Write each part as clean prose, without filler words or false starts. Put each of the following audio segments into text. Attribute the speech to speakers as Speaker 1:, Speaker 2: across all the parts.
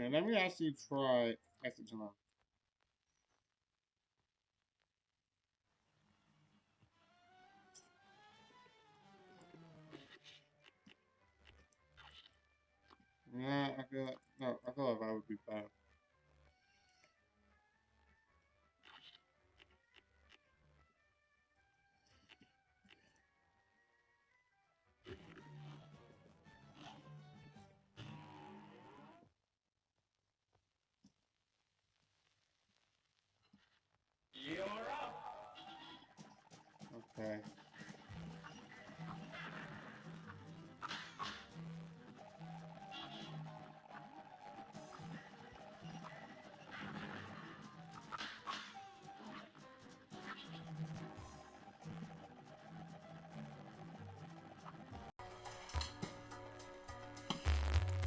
Speaker 1: Okay, let me actually try Essentalon. Yeah, I feel like no, I feel like that would be better. Okay.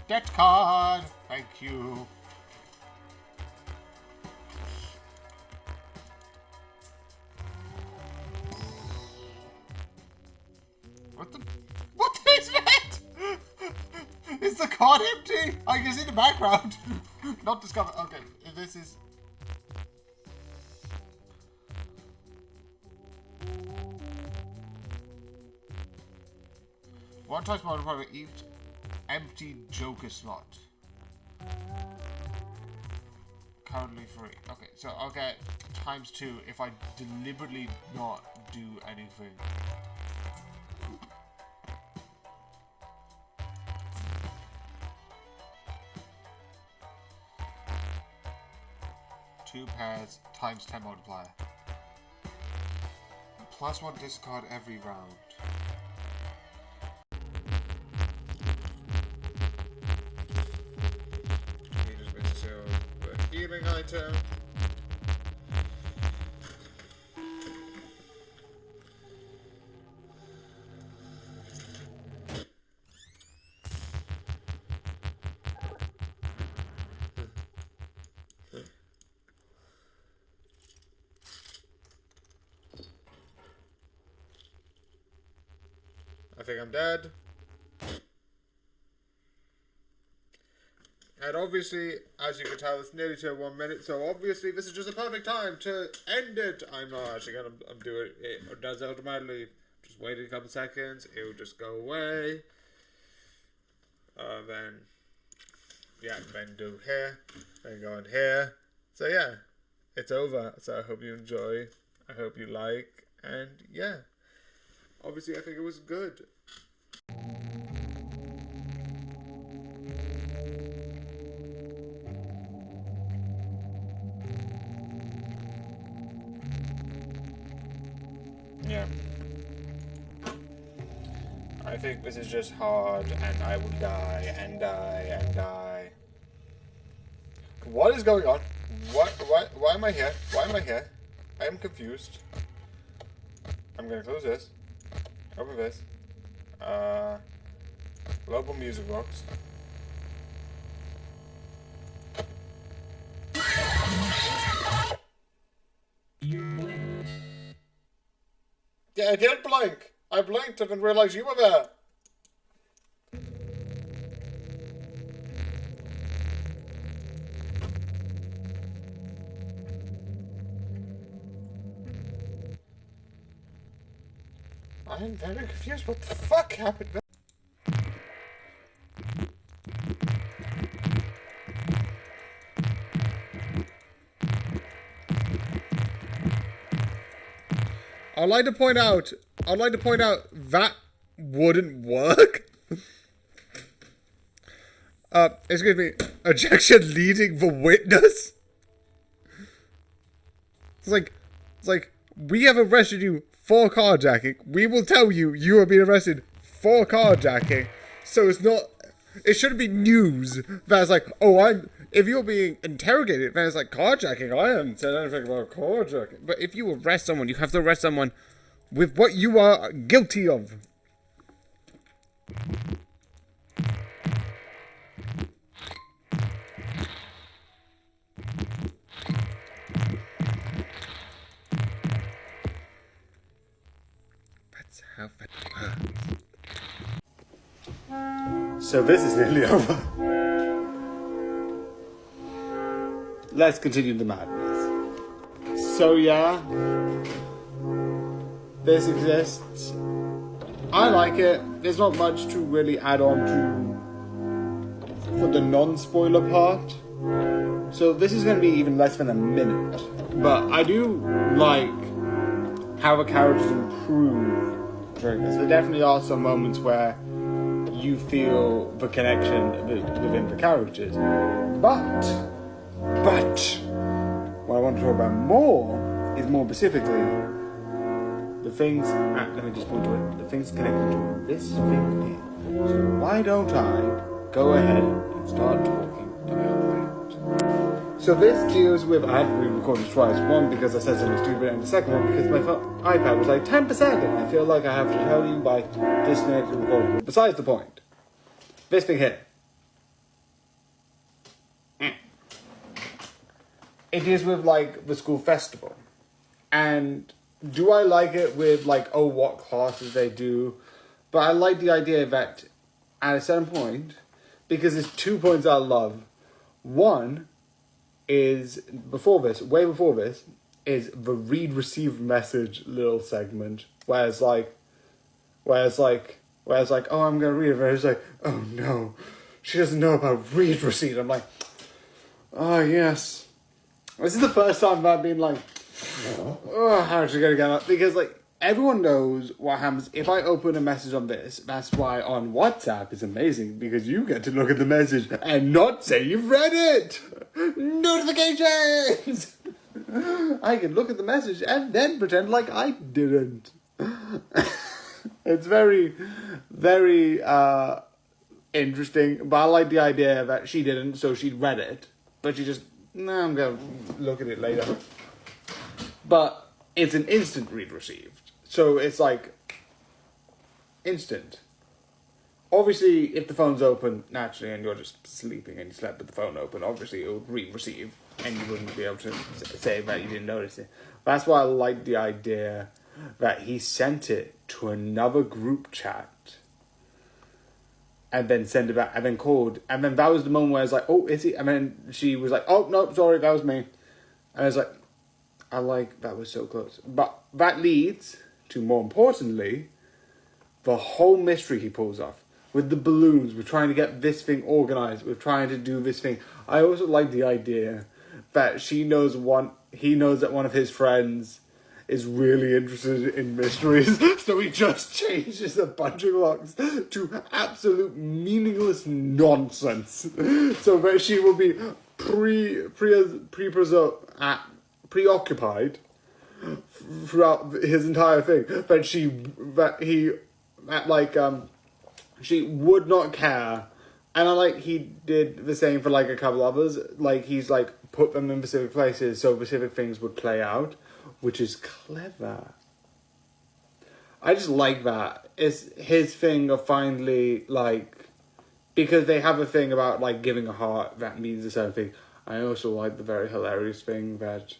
Speaker 1: Debt card! Thank you. What the? What is that? Is the card empty? I can see the background. Not discovered. Okay, this is. One touch modifier each empty Joker slot. Currently free. Okay, so I'll get ×2 if I deliberately not do anything. Two pairs ×10 multiplier. +1 discard every round. He just makes a healing item. I think I'm dead. And obviously, as you can tell, it's nearly to 1 minute, so obviously this is just a perfect time to end it. I'm not actually gonna do it. It does it automatically. Just wait a couple seconds, it will just go away. Then do here, then go in here. So yeah, it's over. So I hope you enjoy. I hope you like, and yeah. Obviously, I think it was good. Yeah. I think this is just hard, and I will die, and die, and die. What is going on? Why am I here? Why am I here? I am confused. I'm gonna close this. Open this. Global music box. Yeah, I did blink. I blinked and didn't realize you were there. I'm very confused. What the fuck happened? I'd like to point out that wouldn't work. Excuse me. Ejection leading the witness. It's like we have arrested you for carjacking. We will tell you you are being arrested for carjacking. So it's not. It shouldn't be news that's like, oh, if you're being interrogated, then it's like carjacking. I haven't said anything about carjacking. But if you arrest someone, you have to arrest someone with what you are guilty of. That's how that works. So this is nearly over.
Speaker 2: let's continue the madness. So yeah, this exists. I like it. There's not much to really add on to for the non-spoiler part. So this is going to be even less than a minute. But I do like how the characters improve during this. There definitely are some moments where you feel the connection within the characters. But what I want to talk about more is more specifically the things, let me just point to it, the things connected to this thing here. So why don't I go ahead and start talking about that? So this deals with, I had to re-record this twice. One, because I said something stupid, and the second one, because my iPad was like 10%, and I feel like I have to tell you by disconnecting the recording. But besides the point, this thing here. It is with, like, the school festival. And do I like it with, like, oh, what classes they do? But I like the idea that at a certain point, because there's 2 points I love. One is, way before this, is the read-receive message little segment. Where it's like, oh, I'm going to read it. And it's like, oh, no, she doesn't know about read-receive. I'm like, oh, yes. This is the first time I've been like, oh, how is she going to get up? Because, like, everyone knows what happens if I open a message on this. That's why on WhatsApp it's amazing, because you get to look at the message and not say you've read it. Notifications! I can look at the message and then pretend like I didn't. It's very, very interesting. But I like the idea that she didn't, so she read it. But she just, no, I'm going to look at it later. But it's an instant read received. So it's like instant. Obviously, if the phone's open naturally and you're just sleeping and you slept with the phone open, obviously it would read receive and you wouldn't be able to say that you didn't notice it. That's why I like the idea that he sent it to another group chat and then sent it back and then called. And then that was the moment where I was like, oh, is he? And then she was like, oh, no, sorry, that was me. And I was like, I like, that was so close. But that leads to, more importantly, the whole mystery he pulls off. With the balloons, we're trying to get this thing organized. We're trying to do this thing. I also like the idea that he knows that one of his friends is really interested in mysteries. So he just changes a bunch of locks to absolute meaningless nonsense. So that she will be preoccupied throughout his entire thing. She would not care. And I like he did the same for like a couple others. Like he's like put them in specific places so specific things would play out, which is clever. I just like that. It's his thing of finally like, because they have a thing about like giving a heart that means a certain thing. I also like the very hilarious thing that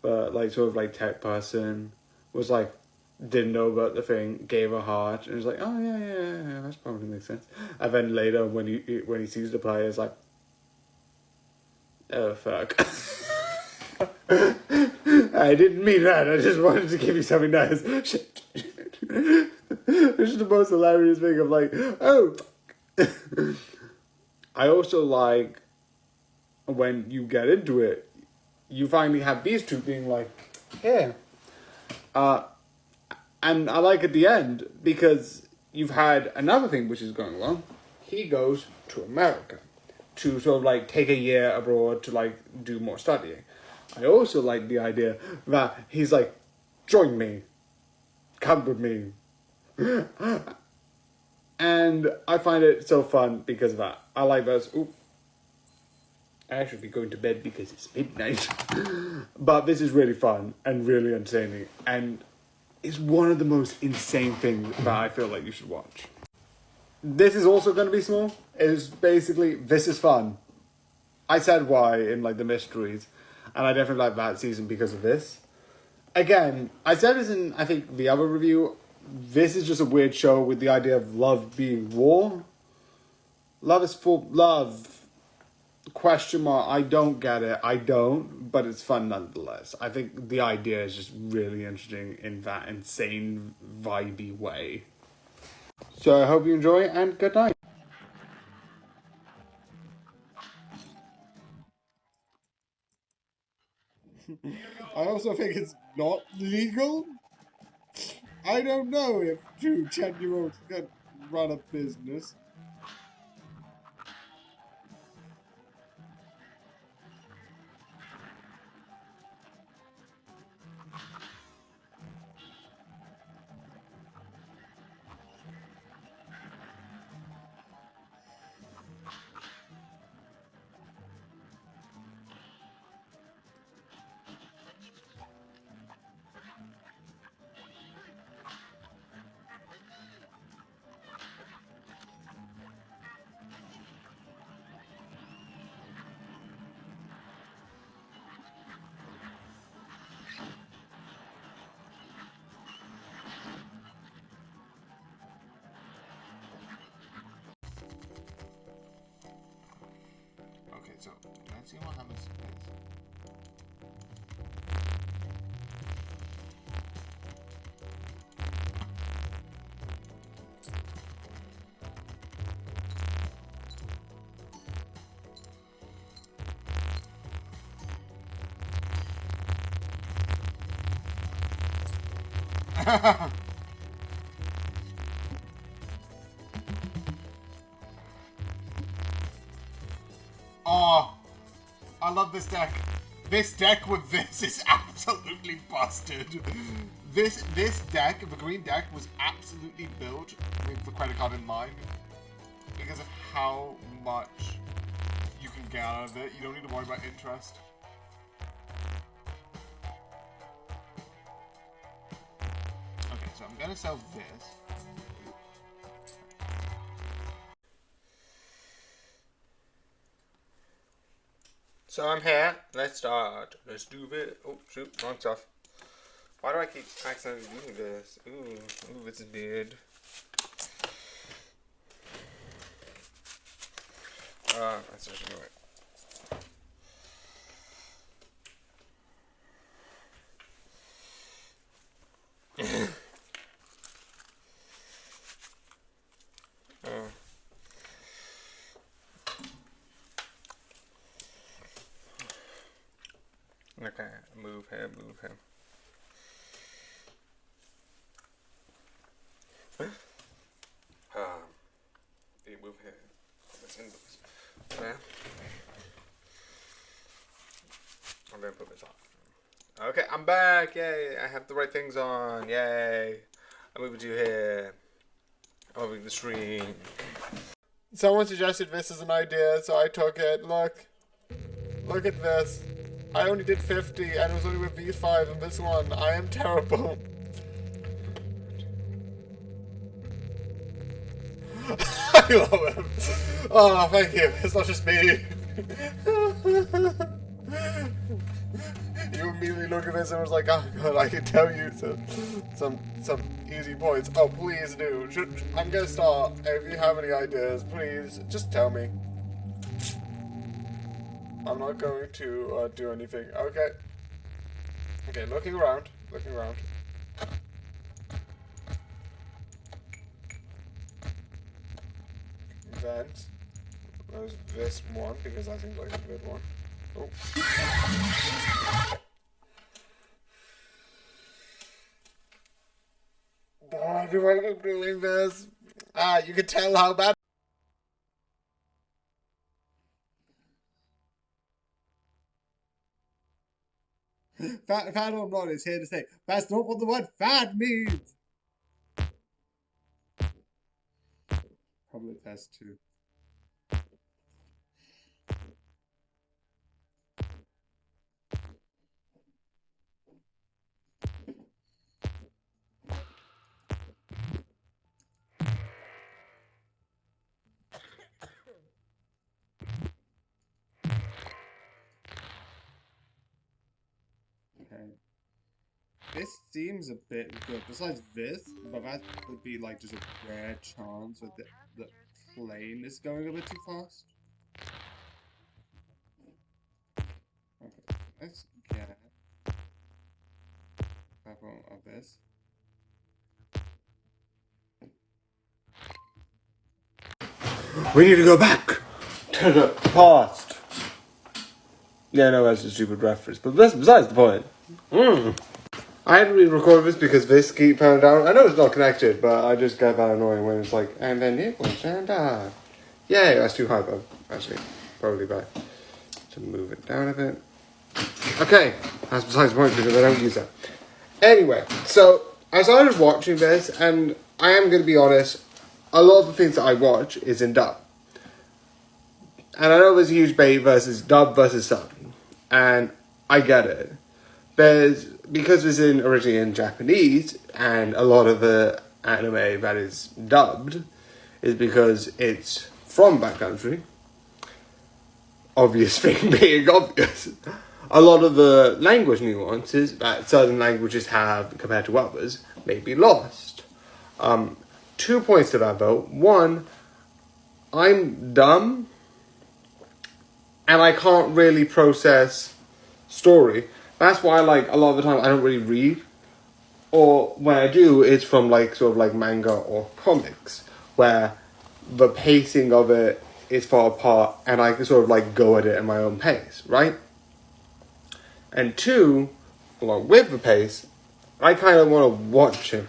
Speaker 2: like sort of like tech person was like, didn't know about the thing, gave a heart, and was like, oh yeah, that probably makes sense. And then later, when he sees the player, it's like, oh fuck, I didn't mean that. I just wanted to give you something nice. Shit. It's just the most hilarious thing of like, oh. I also like when you get into it, you finally have these two being like, yeah. And I like at the end, because you've had another thing which is going wrong. He goes to America to sort of like take a year abroad to like do more studying. I also like the idea that he's like, join me, come with me. And I find it so fun because of that. I like those. Ooh, I should be going to bed because it's midnight. But this is really fun and really entertaining. And is one of the most insane things that I feel like you should watch. This is also going to be small. It's basically, this is fun. I said why in like the mysteries, and I definitely like that season because of this. Again, I said this in, I think, the other review. This is just a weird show with the idea of love being war. Love is for love. Question mark. I don't get it. I don't, but it's fun nonetheless. I think the idea is just really interesting in that insane, vibey way. So I hope you enjoy and good night.
Speaker 1: I also think it's not legal. I don't know if 2 10-year-olds can run a business. Okay, so let's see what happens to this. Oh, I love this deck. This deck with this is absolutely busted. This deck, the green deck, was absolutely built with the credit card in mind because of how much you can get out of it. You don't need to worry about interest. Okay, so I'm gonna sell this. So I'm here. Let's start. Let's do it. Oh, shoot. Wrong stuff. Why do I keep accidentally doing this? Ooh, this is weird. That's just annoying. Okay, move him. Move him. Let's end this. Okay. I'm gonna put this off. Okay, I'm back. Yay! I have the right things on. Yay! I'm moving to here. I'm moving the screen. Someone suggested this as an idea, so I took it. Look at this. I only did 50, and it was only with these 5 and this one. I am terrible. I love him. Oh, thank you. It's not just me. You immediately look at this and was like, oh god, I can tell you some easy points. Oh, please do. I'm gonna start. If you have any ideas, please just tell me. I'm not going to do anything. Okay. Okay, looking around. Then there's this one because that seems like a good one. Oh. Why do I keep doing this? You can tell how bad. Fat or not is here to say that's not what the word fad means. Probably test 2. Okay. This seems a bit good. Besides this, but that would be like just a rare chance that the plane is going a bit too fast.
Speaker 3: Okay, let's get a couple of this.
Speaker 2: We need to go back to the past. Yeah, no, that's a stupid reference, but that's besides the point. I had to re-record this because this keep pounding down. I know it's not connected, but I just get that annoying when it's like, and then it was and Yay, that's too high though. Actually, probably better to move it down a bit. Okay, that's besides the point because I don't use that. Anyway, so I started watching this, and I am going to be honest, a lot of the things that I watch is in dub. And I know there's a huge debate versus dub versus sub, and I get it. Because it's originally in Japanese, and a lot of the anime that is dubbed is because it's from that country. Obvious thing being obvious. A lot of the language nuances that certain languages have compared to others may be lost. 2 points to that though. One, I'm dumb and I can't really process story. That's why, like, a lot of the time I don't really read. Or when I do, it's from, like, sort of like manga or comics, where the pacing of it is far apart and I can sort of, like, go at it at my own pace, right? And two, along with the pace, I kind of want to watch it.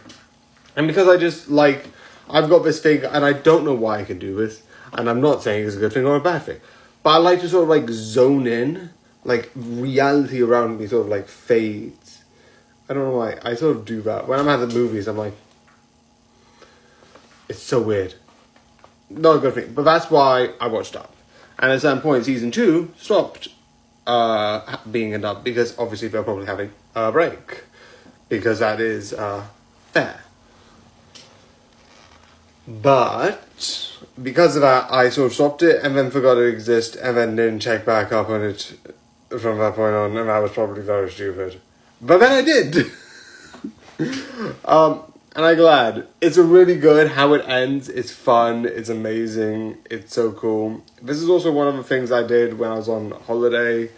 Speaker 2: And because I just, like, I've got this thing, and I don't know why I can do this, and I'm not saying it's a good thing or a bad thing, but I like to sort of, like, zone in, like, reality around me sort of, like, fades. I don't know why, I sort of do that. When I'm at the movies, I'm like, it's so weird. Not a good thing, but that's why I watched up. And at a certain point, season 2 stopped being a dub, because obviously they're probably having a break. Because that is fair. But because of that, I sort of stopped it and then forgot it existed and then didn't check back up on it from that point on, and that was probably very stupid. But then I did. And I'm glad. It's a really good how it ends. It's fun. It's amazing. It's so cool. This is also one of the things I did when I was on holiday.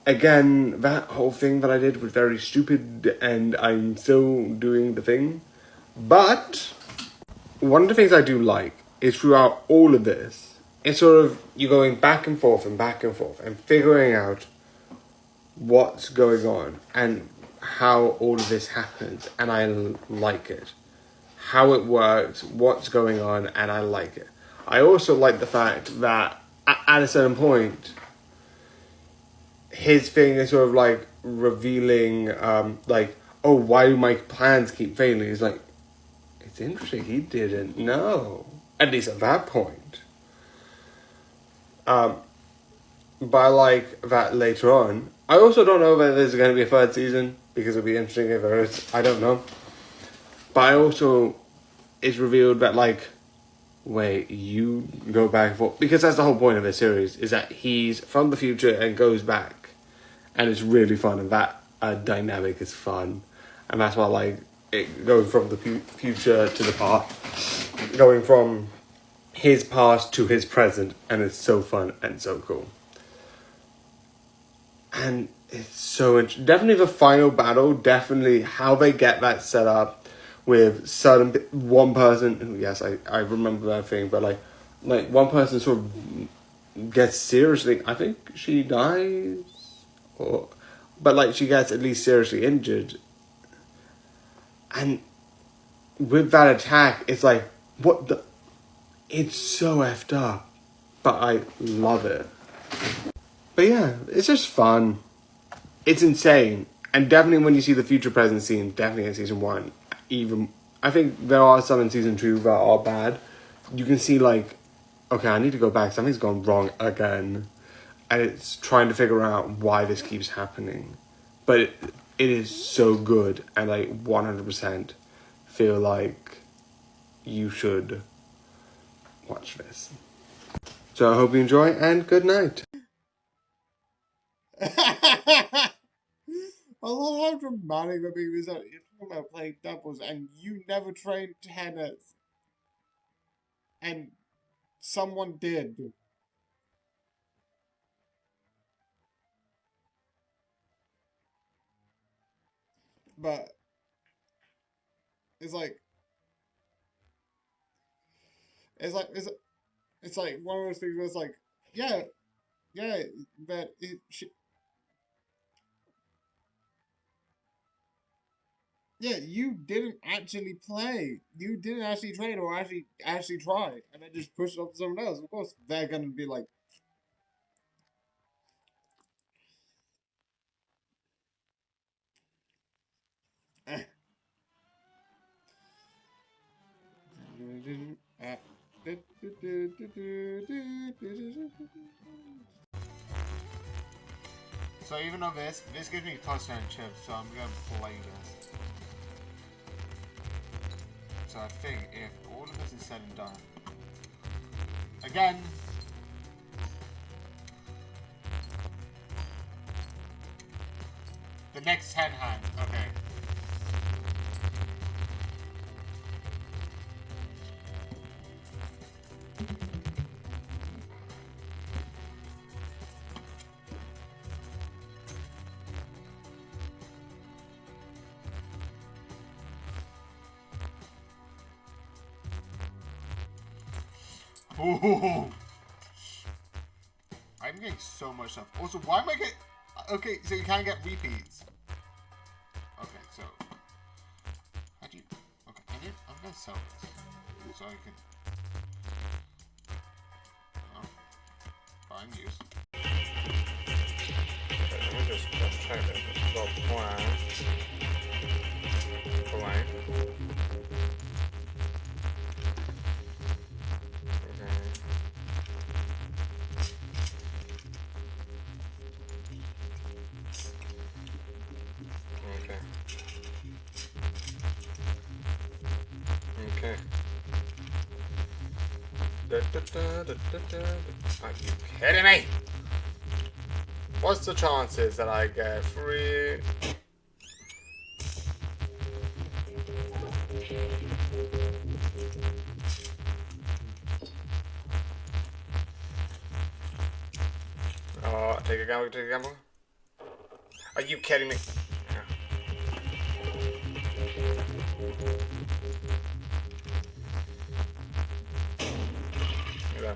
Speaker 2: Again, that whole thing that I did was very stupid, and I'm still doing the thing. But one of the things I do like is throughout all of this, it's sort of you going back and forth and figuring out what's going on and how all of this happens, and I like it. How it works, what's going on, and I like it. I also like the fact that at a certain point, his thing is sort of like revealing, like, oh, why do my plans keep failing? He's like, it's interesting, he didn't know. At least at that point. But I like that later on. I also don't know whether there's going to be a third season, because it'd be interesting if there is. I don't know. But I also, it's revealed that, like, wait, you go back and forth. Because that's the whole point of this series, is that he's from the future and goes back. And it's really fun, and that dynamic is fun. And that's why I like it, going from the future to the past. Going from his past to his present, and it's so fun and so cool. And it's so definitely the final battle, definitely how they get that set up with certain one person. Yes, I remember that thing, but like one person sort of gets seriously. I think she dies, but like she gets at least seriously injured. And with that attack, it's like what the. It's so effed up, but I love it. But yeah, it's just fun. It's insane. And definitely when you see the future present scene, definitely in season 1, even, I think there are some in season 2 that are bad. You can see like, okay, I need to go back, something's gone wrong again. And it's trying to figure out why this keeps happening. But it is so good, and I 100% feel like you should watch this. So I hope you enjoy, and good night.
Speaker 3: I love how dramatic the movie is. You're talking about playing doubles, and you never trained tennis. And someone did. But it's like it's like one of those things where it's like, yeah, yeah, but yeah, you didn't actually play. You didn't actually train or actually try, and then just push it off to someone else. Of course, they're gonna be like, eh.
Speaker 1: So even though this gives me pasta and chips, so I'm gonna play this. So I think if all of this is said and done, again, the next 10 hands, okay. Ooh. I'm getting so much stuff. Also, why am I getting... Okay, so you can't get repeats. Okay, so... How do you... Okay, I'm gonna sell this. So I can... Oh. Buying use.
Speaker 4: Okay, let me just check this. So, plan. Blank. Okay. Are you kidding me? What's the chances that I get free? Oh, take a gamble. Are you kidding me? Yeah.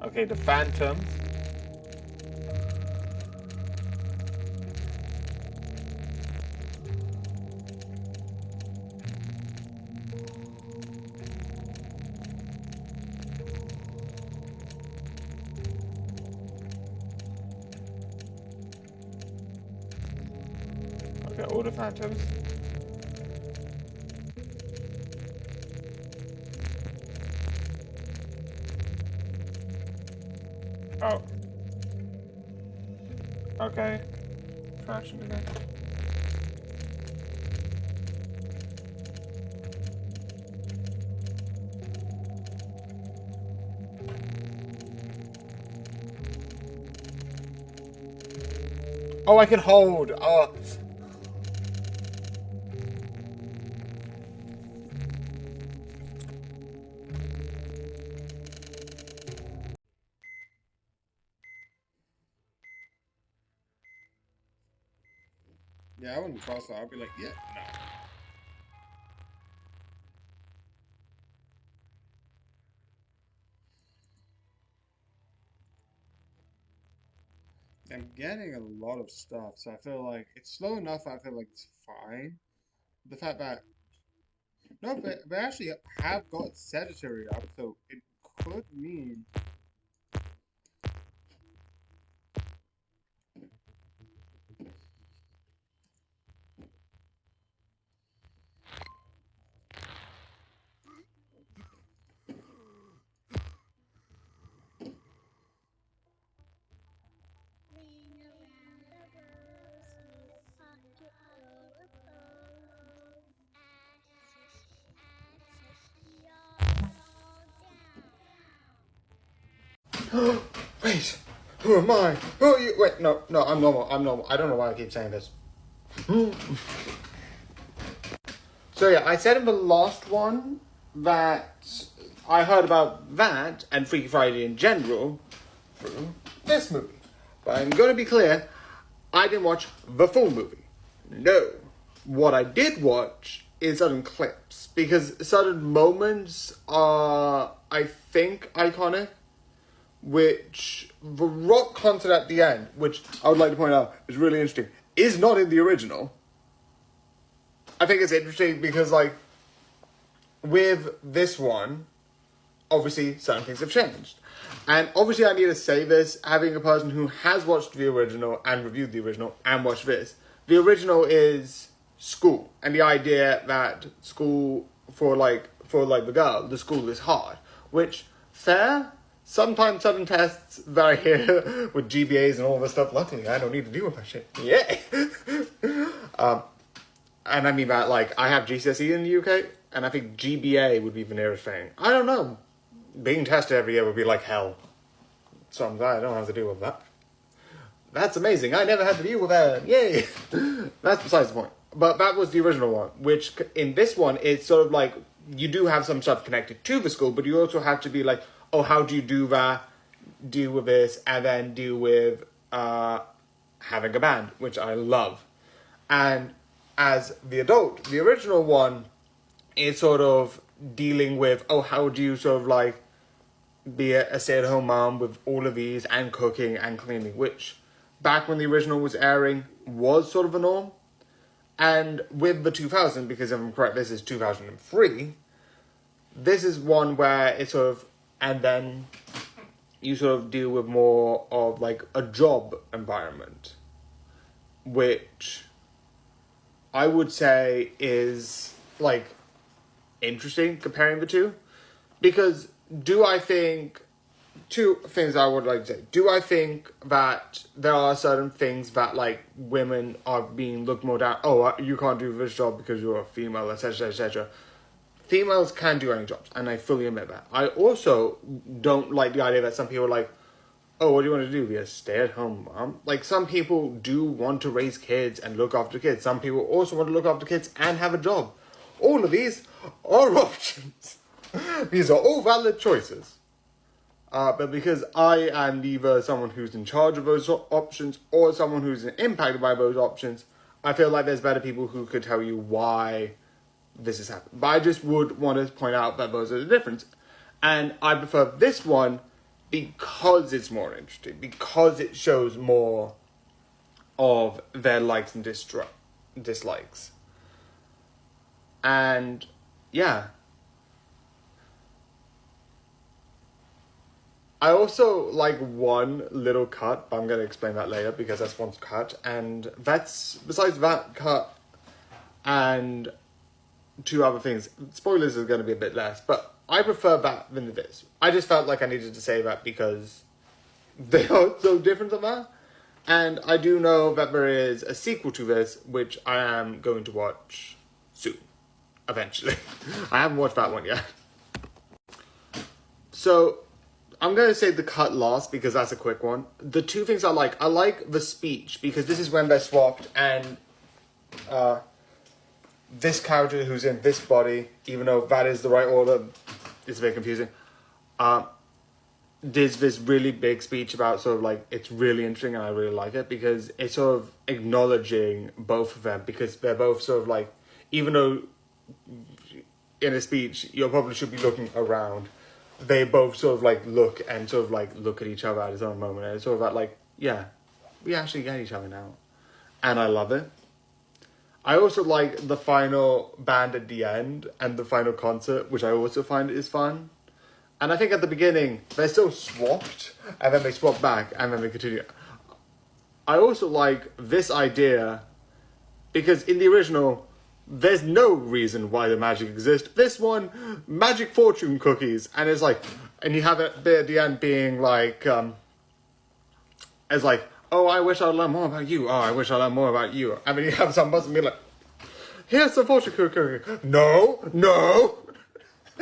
Speaker 4: Okay, the Phantom. Okay, all the Phantoms. Oh. Okay. Trash it again. Oh, I can hold. Oh.
Speaker 3: Yeah, I wouldn't cross that. I'd be like, yeah, no. I'm getting a lot of stuff, so I feel like it's slow enough. I feel like it's fine. The fact that no, but they actually have got sedentary up, so it could mean.
Speaker 2: Wait, who am I? Who are you? Wait, no, I'm normal. I don't know why I keep saying this. So yeah, I said in the last one that I heard about that and Freaky Friday in general through this movie. But I'm going to be clear, I didn't watch the full movie. No. What I did watch is certain clips, because certain moments are, I think, iconic, which the rock concert at the end, which I would like to point out is really interesting, is not in the original. I think it's interesting because, like, with this one, obviously certain things have changed. And obviously I need to say this, having a person who has watched the original and reviewed the original and watched this. The original is school, and the idea that school for the girl, the school is hard, which, fair. Sometimes certain tests that I hear with GBAs and all this stuff, luckily I don't need to deal with that shit. Yay! And I mean that, like, I have GCSE in the UK, and I think GBA would be the nearest thing. I don't know. Being tested every year would be like hell. So I'm glad I don't have to deal with that. That's amazing. I never had to deal with that. Yay! That's besides the point. But that was the original one, which in this one, it's sort of like, you do have some stuff connected to the school, but you also have to be like, oh, how do you do that, deal with this, and then deal with having a band, which I love. And as the adult, the original one is sort of dealing with, oh, how do you sort of like be a stay-at-home mom with all of these, and cooking and cleaning, which back when the original was airing was sort of a norm. And with the 2000, because if I'm correct, this is 2003, this is one where it's sort of, and then you sort of deal with more of like a job environment, which I would say is like interesting comparing the two. Because do I think, two things I would like to say. Do I think that there are certain things that like women are being looked more down, oh, you can't do this job because you're a female, etc., etc. Females can do any jobs, and I fully admit that. I also don't like the idea that some people are like, oh, what do you want to do? Be a stay-at-home mom? Like, some people do want to raise kids and look after kids. Some people also want to look after kids and have a job. All of these are options. These are all valid choices. But because I am either someone who's in charge of those options or someone who's impacted by those options, I feel like there's better people who could tell you why this has happened. But I just would want to point out that those are the difference. And I prefer this one because it's more interesting, because it shows more of their likes and dislikes. And yeah. I also like one little cut, but I'm going to explain that later because that's one cut. And that's, besides that cut and two other things, spoilers is going to be a bit less, but I prefer that than this. I just felt like I needed to say that because they are so different from that. And I do know that there is a sequel to this, which I am going to watch soon, eventually. I haven't watched that one yet. So I'm going to say the cut last because that's a quick one. The two things I like the speech because this is when they're swapped and this character who's in this body, even though that is the right order, it's a bit confusing. There's this really big speech about sort of like, it's really interesting and I really like it because it's sort of acknowledging both of them because they're both sort of like, even though in a speech you probably should be looking around, they both sort of like look at each other at his own moment. And it's sort of like, yeah, we actually get each other now. And I love it. I also like the final band at the end and the final concert, which I also find is fun. And I think at the beginning, they're still swapped, and then they swap back, and then they continue. I also like this idea, because in the original, there's no reason why the magic exists. This one, magic fortune cookies, and it's like, and you have it at the end being like, it's like, oh, I wish I'd learn more about you. Oh, I wish I'd learn more about you. And then you have some person be like, here's the fortune cookie. No.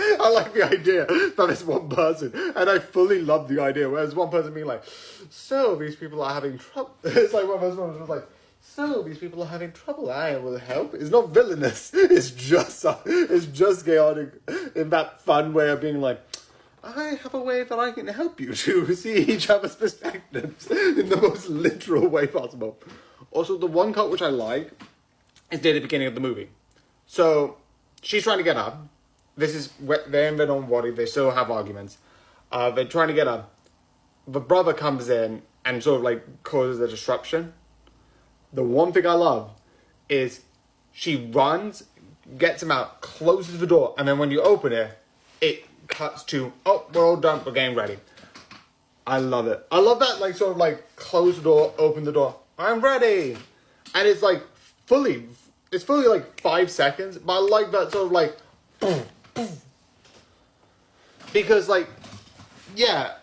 Speaker 2: I like the idea that it's one person, and I fully love the idea. Whereas one person being like, so these people are having trouble. It's like one person was like, so these people are having trouble. I will help. It's not villainous. It's just chaotic in that fun way of being like, I have a way that I can help you to see each other's perspectives in the most literal way possible. Also, the one cut which I like is near the beginning of the movie. So, she's trying to get up. This is where they're in their own body. They still have arguments. They're trying to get up. The brother comes in and sort of like causes a disruption. The one thing I love is she runs, gets him out, closes the door, and then when you open it, it cuts to, oh, we're all done, we're getting ready. I love it. I love that, like, sort of like, close the door, open the door, I'm ready. And it's like, it's fully like 5 seconds, but I like that sort of like, boom, boom. Because like, yeah,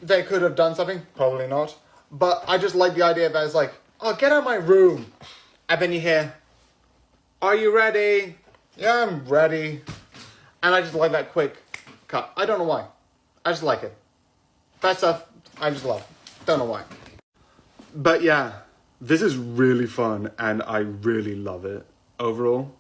Speaker 2: they could have done something, probably not. But I just like the idea that it's like, oh, get out of my room. And then you hear, are you ready? Yeah, I'm ready. And I just like that quick cut. I don't know why. I just like it. That stuff, I just love. Don't know why. But yeah, this is really fun and I really love it overall.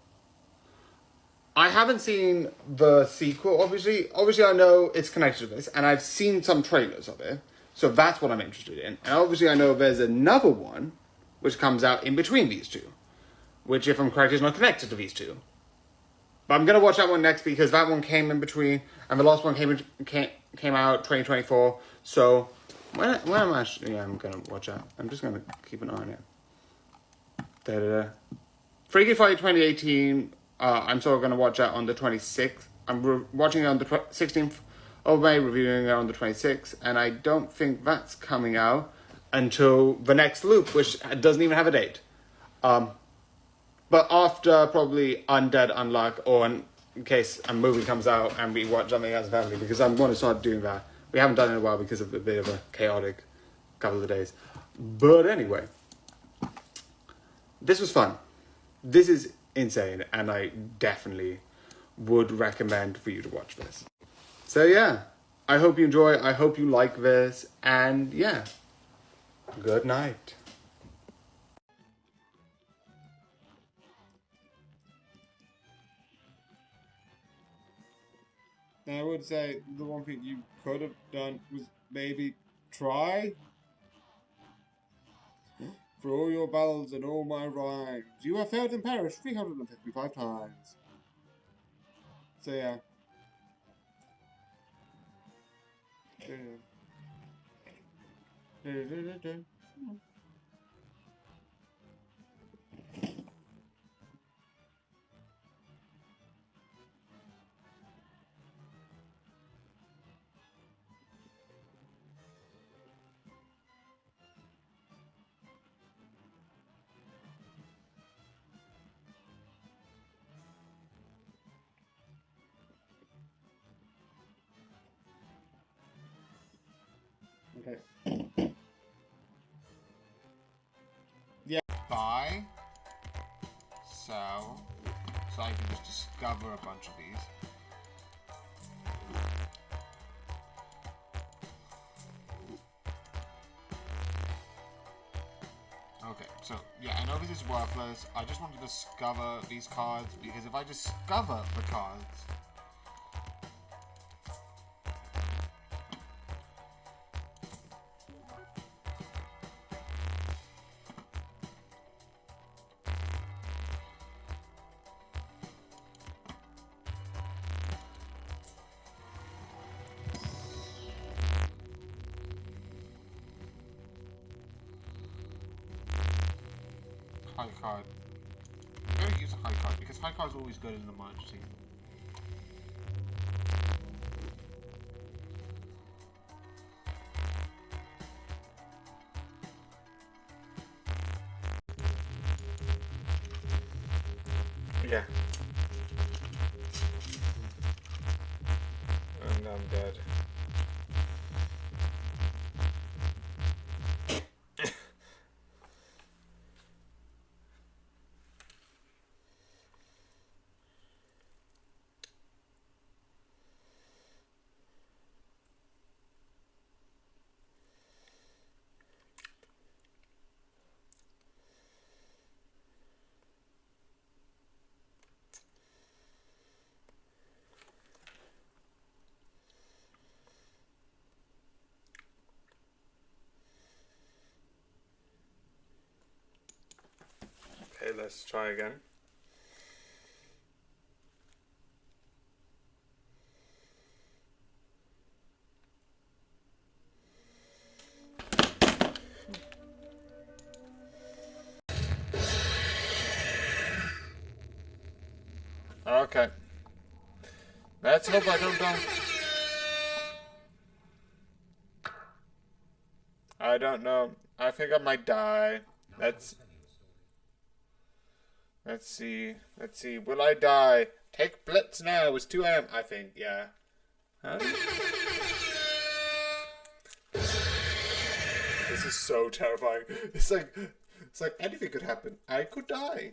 Speaker 2: I haven't seen the sequel, obviously. Obviously, I know it's connected to this, and I've seen some trailers of it. So that's what I'm interested in. And obviously, I know there's another one which comes out in between these two, which, if I'm correct, is not connected to these two. But I'm going to watch that one next because that one came in between, and the last one came out 2024. So when I'm actually, yeah, I'm going to watch that. I'm just going to keep an eye on it. Freaky Friday 2018. I'm sort of going to watch that on the 26th. I'm watching it on the 16th of May, reviewing it on the 26th, and I don't think that's coming out until the next loop, which doesn't even have a date. But after probably Undead Unluck, or in case a movie comes out and we watch something as a family, because I'm going to start doing that. We haven't done it in a while because of a bit of a chaotic couple of days. But anyway, this was fun. This is insane, and I definitely would recommend for you to watch this. So yeah, I hope you enjoy, I hope you like this, and yeah, good night.
Speaker 3: I would say the one thing you could have done was maybe try. For all your ballads and all my rhymes, you have failed and perished 355 times. So yeah. Okay.
Speaker 4: Buy, sell, so I can just discover a bunch of these. Okay, so yeah, I know this is worthless. I just want to discover these cards, because if I discover the cards, high card. I'm going to use a high card because high card is always good in an emergency. Yeah. And I'm dead.
Speaker 1: Okay, let's try again. Okay. Let's hope I don't die. I don't know. I think I might die. Let's see. Let's see. Will I die? Take Blitz now. It's 2 a.m. I think. Yeah. Huh? This is so terrifying. It's like anything could happen. I could die.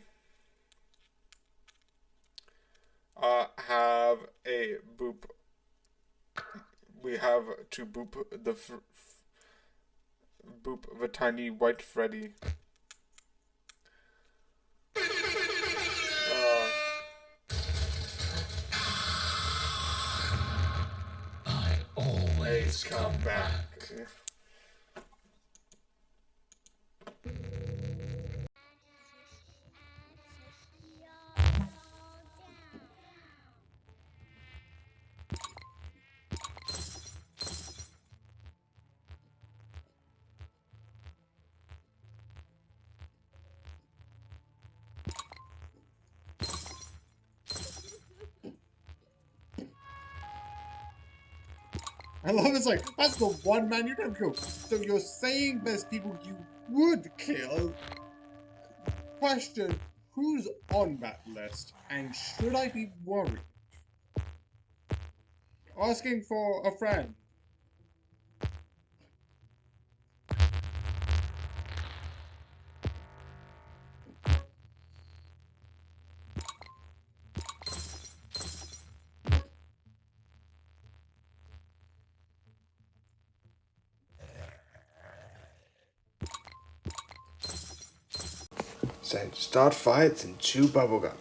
Speaker 1: Have a boop. We have to boop the boop the tiny white Freddy. I always come back.
Speaker 3: I love it's like, that's the one man you don't kill. So you're saying there's people you would kill? Question, who's on that list? And should I be worried? Asking for a friend.
Speaker 2: So start fights and chew bubblegum.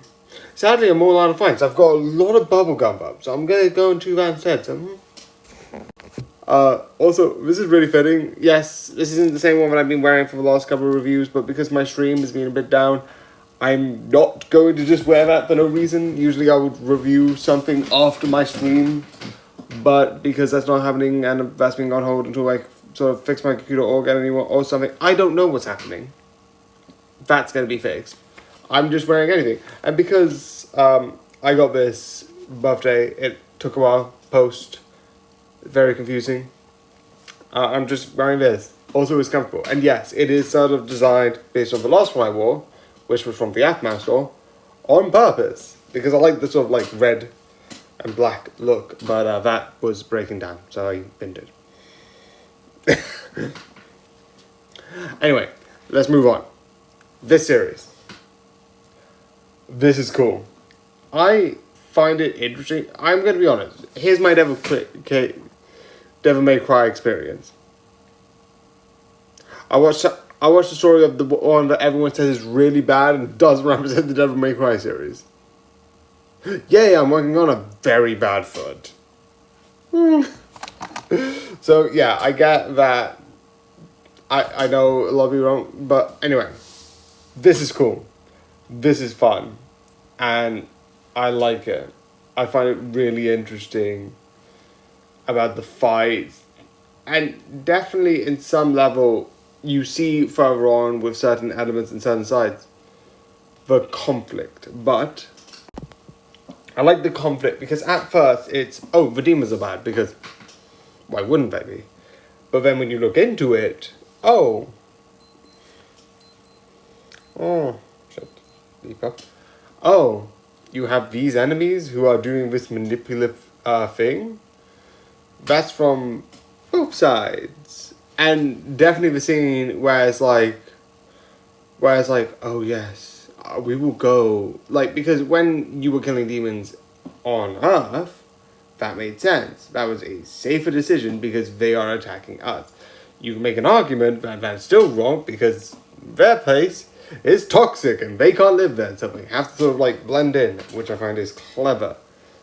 Speaker 2: Sadly, I'm all out of fights. I've got a lot of bubblegum up, so I'm gonna go and chew that instead. Also, this is really fitting. Yes, this isn't the same one that I've been wearing for the last couple of reviews, but because my stream has been a bit down, I'm not going to just wear that for no reason. Usually I would review something after my stream, but because that's not happening and that's been on hold until I sort of fix my computer or get anyone or something, I don't know what's happening. That's going to be fixed. I'm just wearing anything. And because I got this birthday, it took a while, post, very confusing. I'm just wearing this. Also, it's comfortable. And yes, it is sort of designed based on the last one I wore, which was from the Aftermath store, on purpose. Because I like the sort of like red and black look, but that was breaking down, so I binned it. Anyway, let's move on. This series. This is cool. I find it interesting. I'm going to be honest. Here's my Devil May Cry experience. I watched the story of the one that everyone says is really bad and doesn't represent the Devil May Cry series. Yay, I'm working on a very bad foot. So, yeah, I get that. I know a lot of people don't, but anyway. This is cool. This is fun. And I like it. I find it really interesting about the fight. And definitely in some level, you see further on with certain elements and certain sides, the conflict. But I like the conflict because at first it's, oh, the demons are bad because why wouldn't they be? But then when you look into it, oh, shut deeper. Oh, you have these enemies who are doing this manipulative thing. That's from both sides, and definitely the scene where it's like, oh yes, we will go, like, because when you were killing demons on Earth, that made sense. That was a safer decision because they are attacking us. You can make an argument that that's still wrong because their place is toxic and they can't live there, so they have to sort of like blend in, which I find is clever.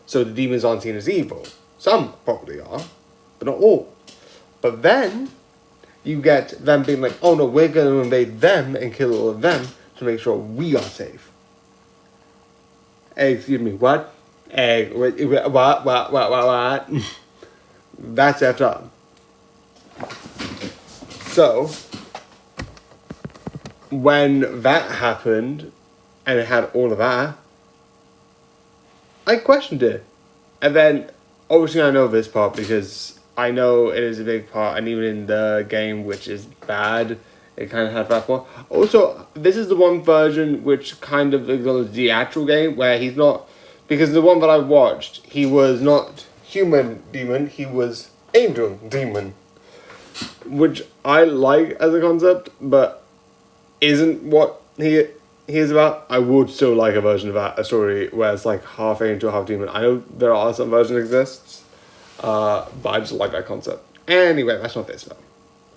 Speaker 2: So the demons aren't seen as evil. Some probably are, but not all. But then you get them being like, oh no, we're going to invade them and kill all of them to make sure we are safe. Excuse me, what? What? That's effed up. So, when that happened, and it had all of that, I questioned it. And then, obviously I know this part because I know it is a big part, and even in the game, which is bad, it kind of had that part. Also, this is the one version which kind of is the actual game, where he's not, because the one that I watched, he was not human demon, he was angel demon. Which I like as a concept, but isn't what he is about. I would still like a version of that, a story where it's like half angel, half demon. I know there are some versions exists, but I just like that concept. Anyway, that's not this though.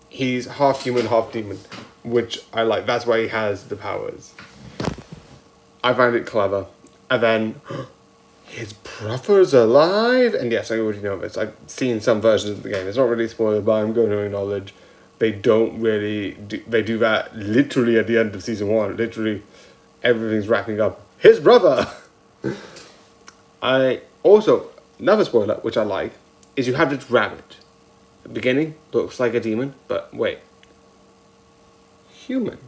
Speaker 2: He's half human, half demon, which I like. That's why he has the powers. I find it clever. And then his brother's alive, and yes, I already know this. I've seen some versions of the game. It's not really spoiled, but I'm going to acknowledge they don't really do, they do that literally at the end of season 1. Literally, everything's wrapping up. His brother. I also, another spoiler which I like is you have this rabbit. At the beginning looks like a demon, but wait, human.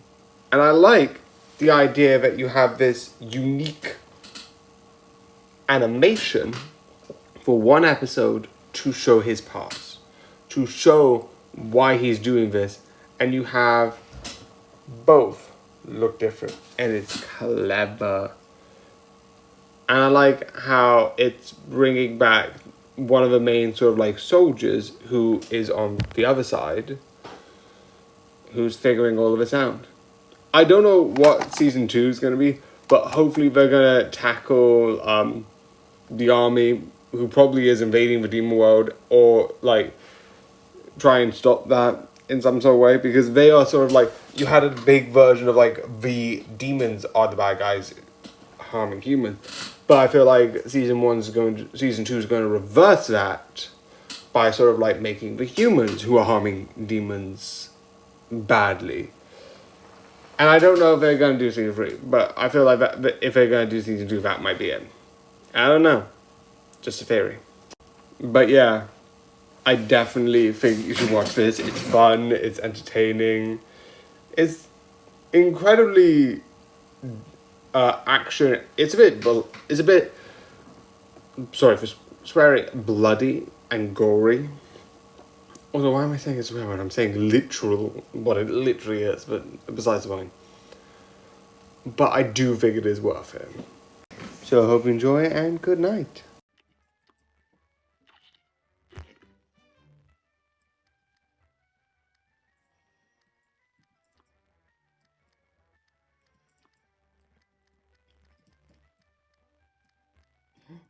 Speaker 2: And I like the idea that you have this unique animation for one episode to show his past, to show why he's doing this, and you have both look different, and it's clever. And I like how it's bringing back one of the main sort of like soldiers who is on the other side, who's figuring all of this out. I don't know what season 2 is going to be, but hopefully they're going to tackle the army, who probably is invading the demon world, or like try and stop that in some sort of way, because they are sort of like, you had a big version of like the demons are the bad guys harming humans, but I feel like season 2 is going to reverse that by sort of like making the humans who are harming demons badly. And I don't know if they're going to do season 3, but I feel like that if they're going to do season 2, that might be it. I don't know. Just a theory. But yeah, I definitely think you should watch this. It's fun, it's entertaining, it's incredibly action. It's a bit, sorry for swearing, bloody and gory. Although, why am I saying it's swear when I'm saying literal, what it literally is, but besides the point. But I do think it is worth it. So I hope you enjoy, and good night.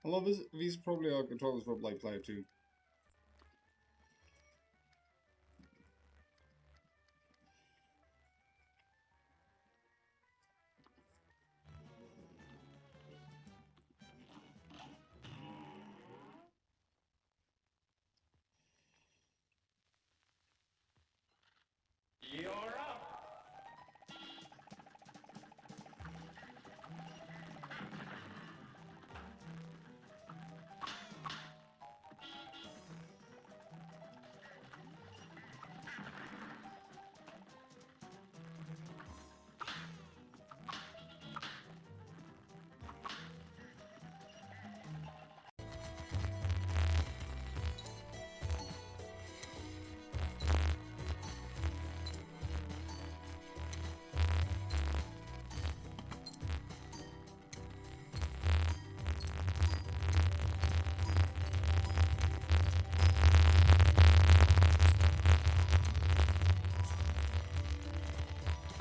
Speaker 3: I love this. These probably are controllers for Blade Player 2.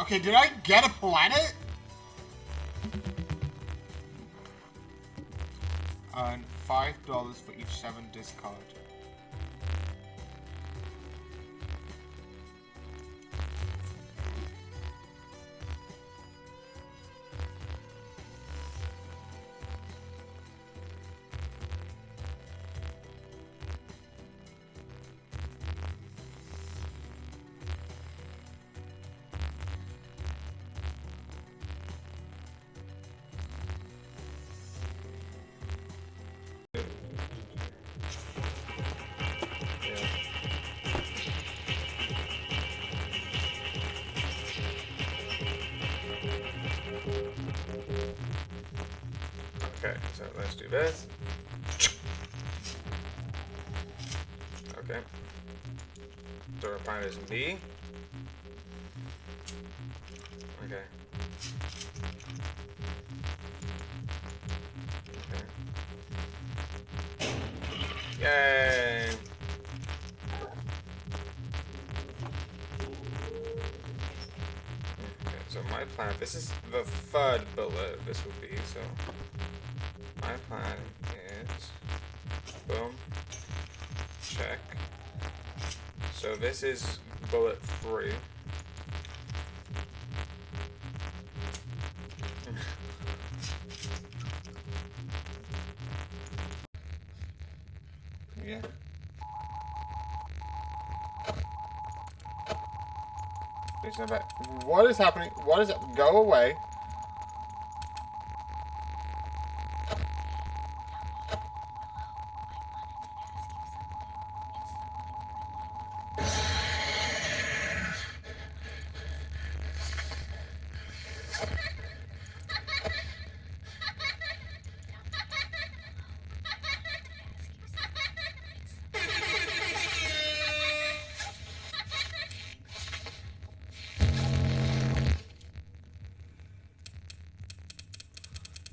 Speaker 4: Okay, did I get a planet? And $5 for each 7 discard.
Speaker 5: do this. Okay. So our plan is B. Okay. Okay. Yay! Okay, so my plan, this is the third bullet this will be, so my plan is boom, check. So this is bullet 3. Yeah. Please come back. What is happening? What is it? Go away.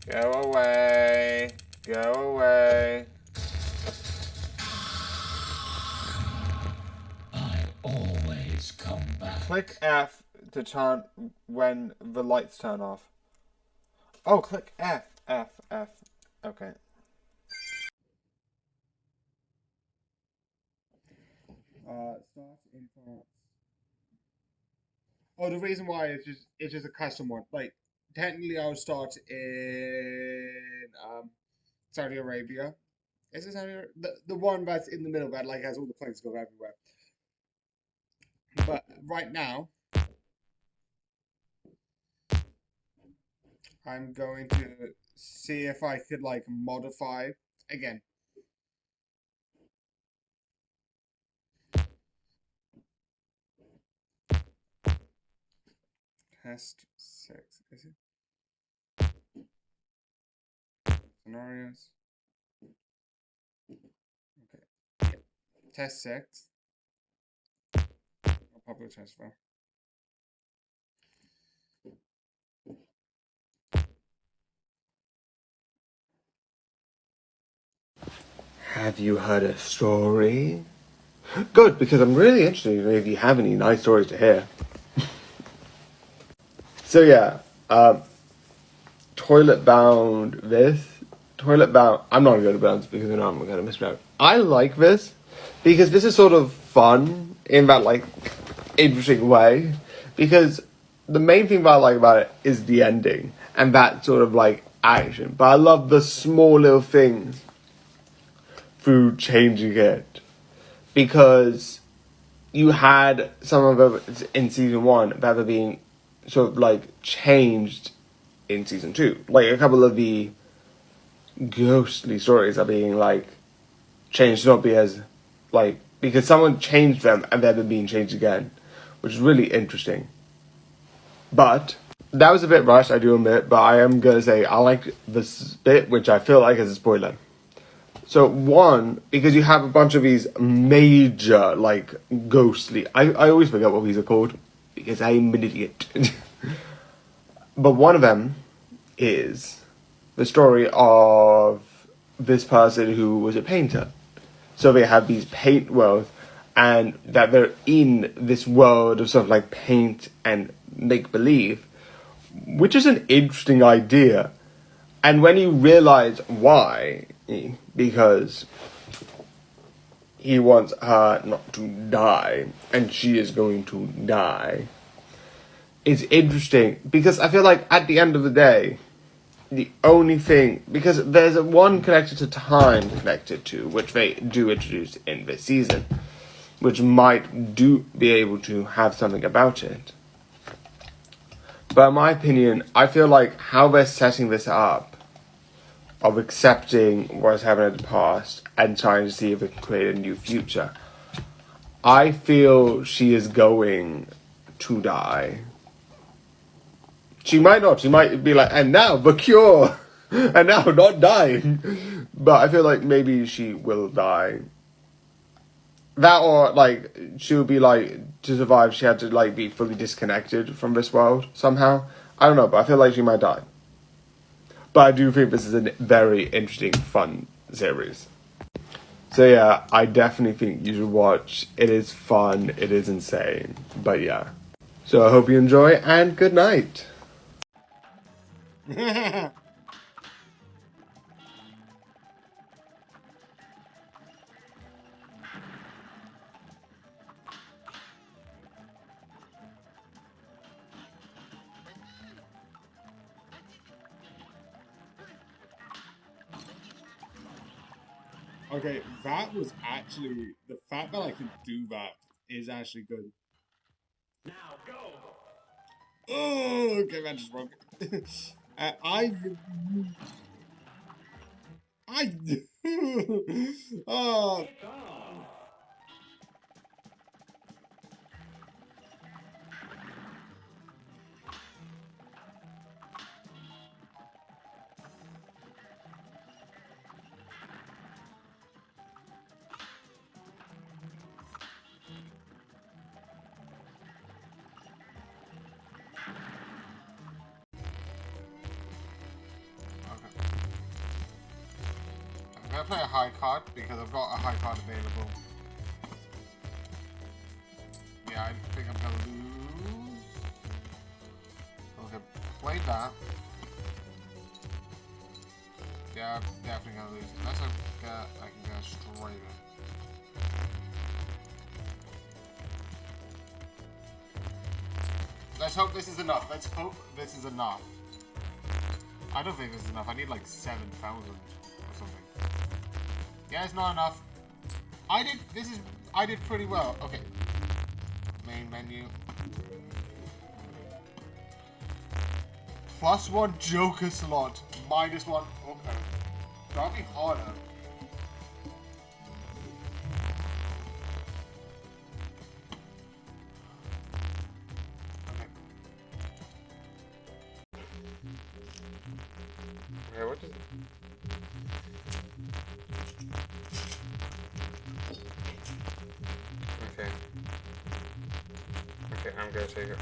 Speaker 5: Go away. Go away.
Speaker 6: I always come back.
Speaker 5: Click F to turn when the lights turn off. Oh, click F. F. F. Okay.
Speaker 3: Start in France. Oh, the reason why is it's just a custom one. Like technically, I would start in Saudi Arabia. Is it Saudi Arabia? The one that's in the middle that like has all the planes go everywhere. But right now, I'm going to see if I could like modify again. Test 6, is it? Scenarios. Okay. Yeah. Test 6. I'll public transfer.
Speaker 2: Have you heard a story? Good, because I'm really interested if you have any nice stories to hear. So yeah, toilet bound this. Toilet bound, I'm not going to bounce because I know I'm going to mispronounce. I like this because this is sort of fun in that like interesting way, because the main thing that I like about it is the ending and that sort of like action. But I love the small little things through changing it, because you had some of it in season 1 that were being sort of like changed in season 2. Like a couple of the ghostly stories are being like changed to not be as like, because someone changed them and they've been being changed again, which is really interesting. But that was a bit rushed, I do admit, but I am gonna say I like this bit, which I feel like is a spoiler. So one, because you have a bunch of these major like ghostly, I always forget what these are called because I'm an idiot. But one of them is the story of this person who was a painter. So they have these paint worlds, and that they're in this world of sort of like paint and make believe, which is an interesting idea. And when you realize why, because he wants her not to die, and she is going to die, it's interesting, because I feel like at the end of the day, the only thing, because there's one connected to time connected to, which they do introduce in this season, which might be able to have something about it. But in my opinion, I feel like how they're setting this up, of accepting what's happened in the past and trying to see if it can create a new future, I feel she is going to die. She might not. She might be like, and now the cure.
Speaker 1: and now not dying. But I feel like maybe she will die. That or like she'll be like to survive. She had to like be fully disconnected from this world somehow. I don't know, but I feel like she might die. But I do think this is a very interesting, fun series. So yeah, I definitely think you should watch. It is fun. It is insane. But yeah. So I hope you enjoy and good night.
Speaker 3: Okay, that was actually the fact that I could do that is actually good. Now go. Oh, okay, that just broke. I oh.
Speaker 4: Okay. I'm gonna play a high card because I've got a high card available. Yeah, I think I'm gonna lose. Okay, play that. Yeah, I'm definitely gonna lose. Unless I can go straight in. Let's hope this is enough. Let's hope this is enough. I don't think this is enough. I need like 7,000 or something. Yeah, it's not enough. I did pretty well. Okay. Main menu. +1 Joker slot. -1. Okay. That'll be harder. Okay.
Speaker 5: Okay, what is it? Okay. Okay, I'm gonna take it.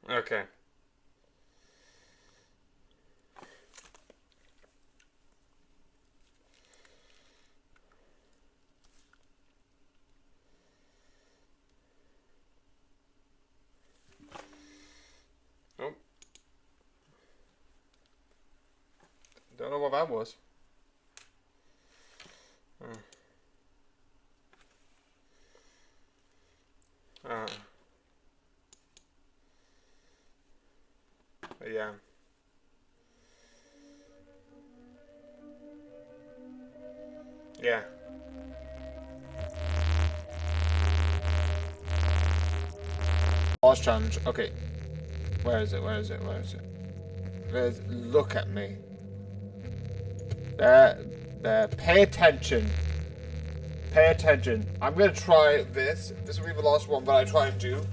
Speaker 5: Okay. Oh. Don't know what that was. Yeah. Yeah. Boss challenge. Okay. Where is it? Where is it? Where is it? There's look at me. There. Pay attention. Pay attention. I'm gonna try this. This will be the last one that I try and do.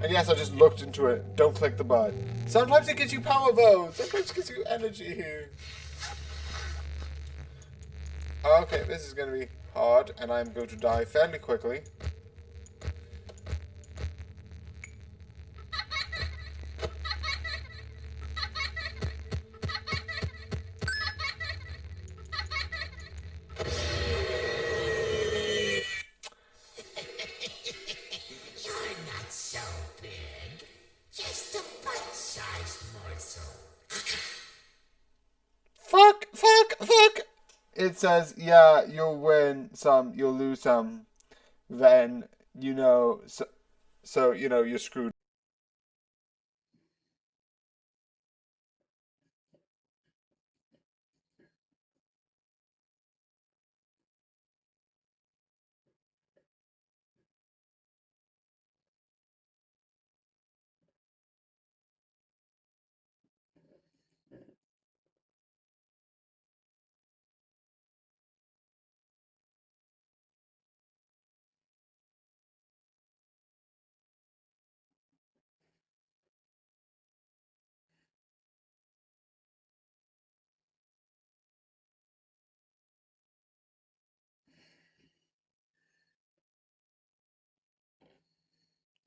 Speaker 5: And yes, I just looked into it. Don't click the button. Sometimes it gives you power votes. Sometimes it gives you energy. Okay, this is gonna be hard, and I'm going to die fairly quickly. Fuck! It says, yeah, you'll win some, you'll lose some. Then, so you're screwed.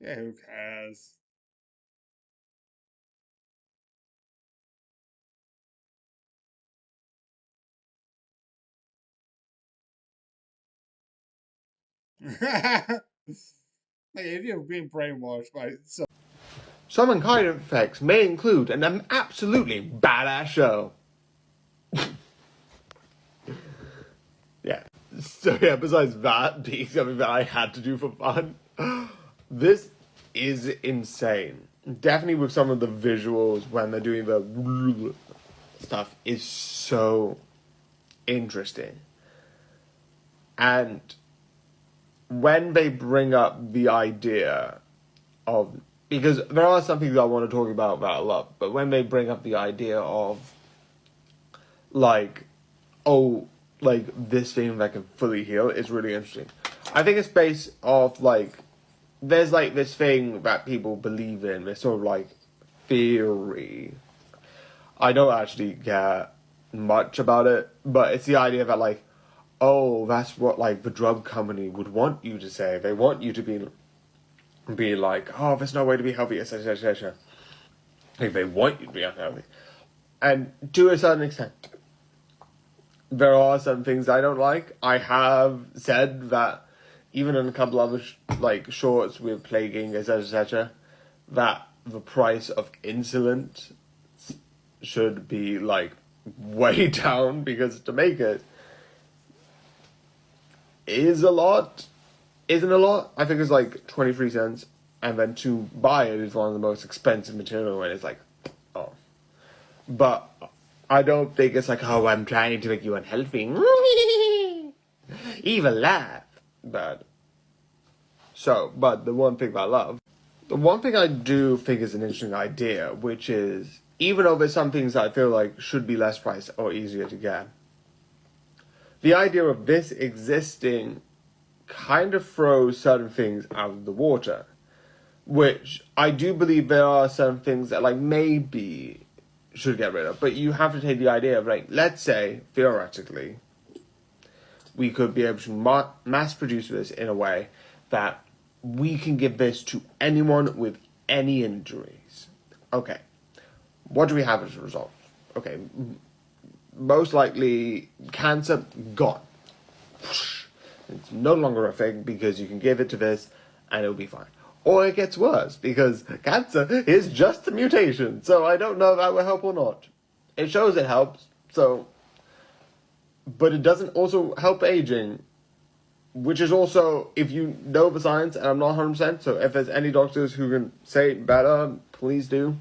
Speaker 3: Yeah, who cares? Like, if you're being brainwashed by
Speaker 2: Some kind effects may include an absolutely badass show. Yeah. So yeah, besides that being something that I had to do for fun, this is insane. Definitely with some of the visuals when they're doing the stuff is so interesting. And when they bring up the idea of, because there are some things I want to talk about that I love, but when they bring up the idea of like, oh, like this thing that can fully heal is really interesting. I think it's based off like, there's like this thing that people believe in, this sort of like theory. I don't actually care much about it, but it's the idea that like, oh, that's what like the drug company would want you to say. They want you to be like, oh, there's no way to be healthy, etc., etc. Like they want you to be unhealthy, and to a certain extent, there are some things I don't like. I have said that even in a couple other like shorts with plaguing, etc., etc., that the price of insulin should be like way down, because to make it isn't a lot. I think it's like 23 cents, and then to buy it is one of the most expensive material, and it's like, oh. But I don't think it's like, oh, I'm trying to make you unhealthy. Evil laugh. But the one thing I do think is an interesting idea, which is, even though there's some things I feel like should be less priced or easier to get, the idea of this existing kind of throws certain things out of the water, which I do believe there are some things that like maybe should get rid of, but you have to take the idea of like, let's say theoretically we could be able to mass produce this in a way that we can give this to anyone with any injuries. Okay, what do we have as a result? Okay, most likely cancer gone. It's no longer a thing because you can give it to this and it'll be fine. Or it gets worse because cancer is just a mutation. So I don't know if that will help or not. It shows it helps, so, but it doesn't also help aging, which is also, if you know the science, and I'm not 100%, so if there's any doctors who can say it better, please do.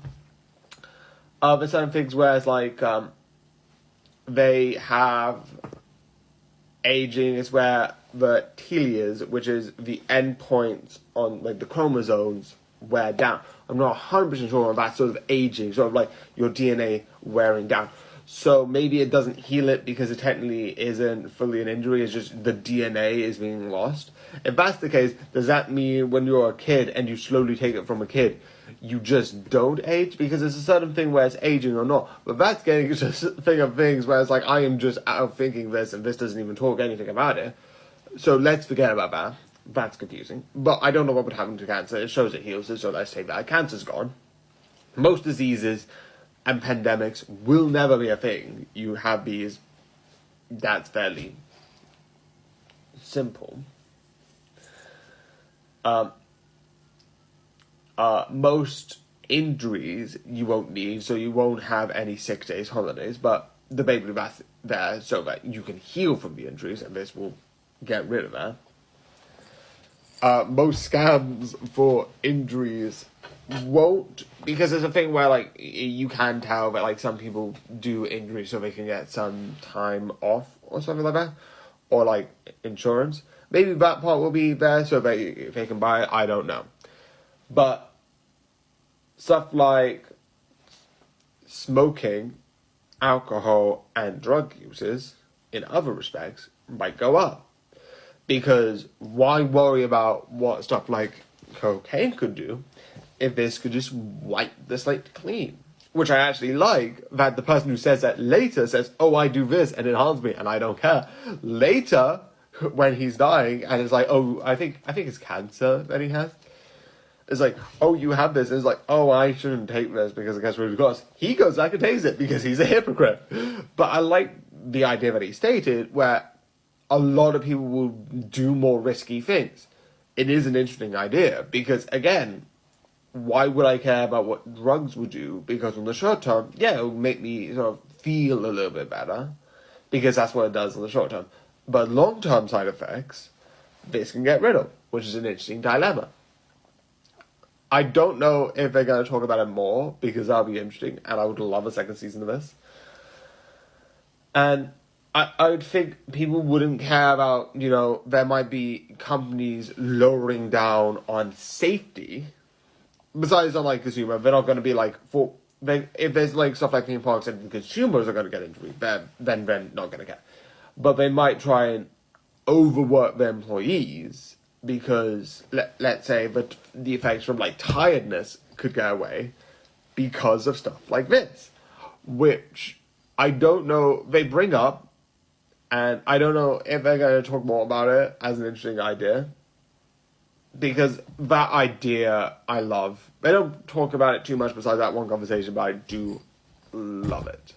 Speaker 2: There's certain things where it's like, they have aging is where the telomeres, which is the end points on like the chromosomes, wear down. I'm not 100% sure on that sort of aging, sort of like your DNA wearing down. So maybe it doesn't heal it because it technically isn't fully an injury, it's just the DNA is being lost. If that's the case, does that mean when you're a kid and you slowly take it from a kid, you just don't age? Because it's a certain thing where it's aging or not. But that's getting into a thing of things where it's like, I am just out thinking this and this doesn't even talk anything about it. So let's forget about that. That's confusing. But I don't know what would happen to cancer. It shows it heals it, so let's say that. Cancer's gone. Most diseases and pandemics will never be a thing. You have these, that's fairly simple. Most injuries you won't need, so you won't have any sick days, holidays, but the baby bath there so that you can heal from the injuries, and this will get rid of that. Most scams for injuries won't, because there's a thing where like you can tell that like some people do injuries so they can get some time off or something like that, or like insurance. Maybe that part will be there so that they can buy it. I don't know, but stuff like smoking, alcohol, and drug uses in other respects might go up. Because why worry about what stuff like cocaine could do if this could just wipe the slate clean? Which I actually like, that the person who says that later says, oh, I do this and it harms me and I don't care. Later, when he's dying and it's like, oh, I think it's cancer that he has.
Speaker 7: It's like, oh, you have this. It's like, oh, I shouldn't take this because it gets rid of cost. He goes back and takes it because he's a hypocrite. But I like the idea that he stated where a lot of people will do more risky things. It is an interesting idea because, again, why would I care about what drugs would do? Because in the short term, yeah, it will make me sort of feel a little bit better because that's what it does in the short term. But long-term side effects, this can get rid of, which is an interesting dilemma. I don't know if they're going to talk about it more because that'll be interesting and I would love a second season of this. And I would think people wouldn't care about, you know, there might be companies lowering down on safety. Besides on, like, consumer, they're not going to be, like, if there's, like, stuff like theme parks and consumers are going to get injured, then they're not going to care. But they might try and overwork their employees because, let's say, that the effects from, like, tiredness could go away because of stuff like this. Which I don't know, they bring up, and I don't know if they're going to talk more about it as an interesting idea. Because that idea, I love. They don't talk about it too much besides that one conversation, but I do love it.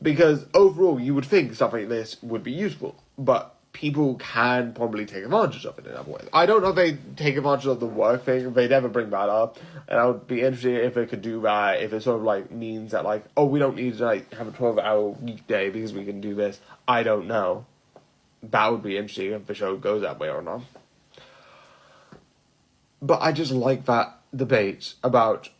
Speaker 7: Because overall, you would think stuff like this would be useful. But people can probably take advantage of it in other ways. I don't know if they take advantage of the work thing. They never bring that up. And I would be interested if they could do that. If it sort of like means that like, oh, we don't need to like have a 12-hour weekday because we can do this. I don't know. That would be interesting if the show goes that way or not. But I just like that debate about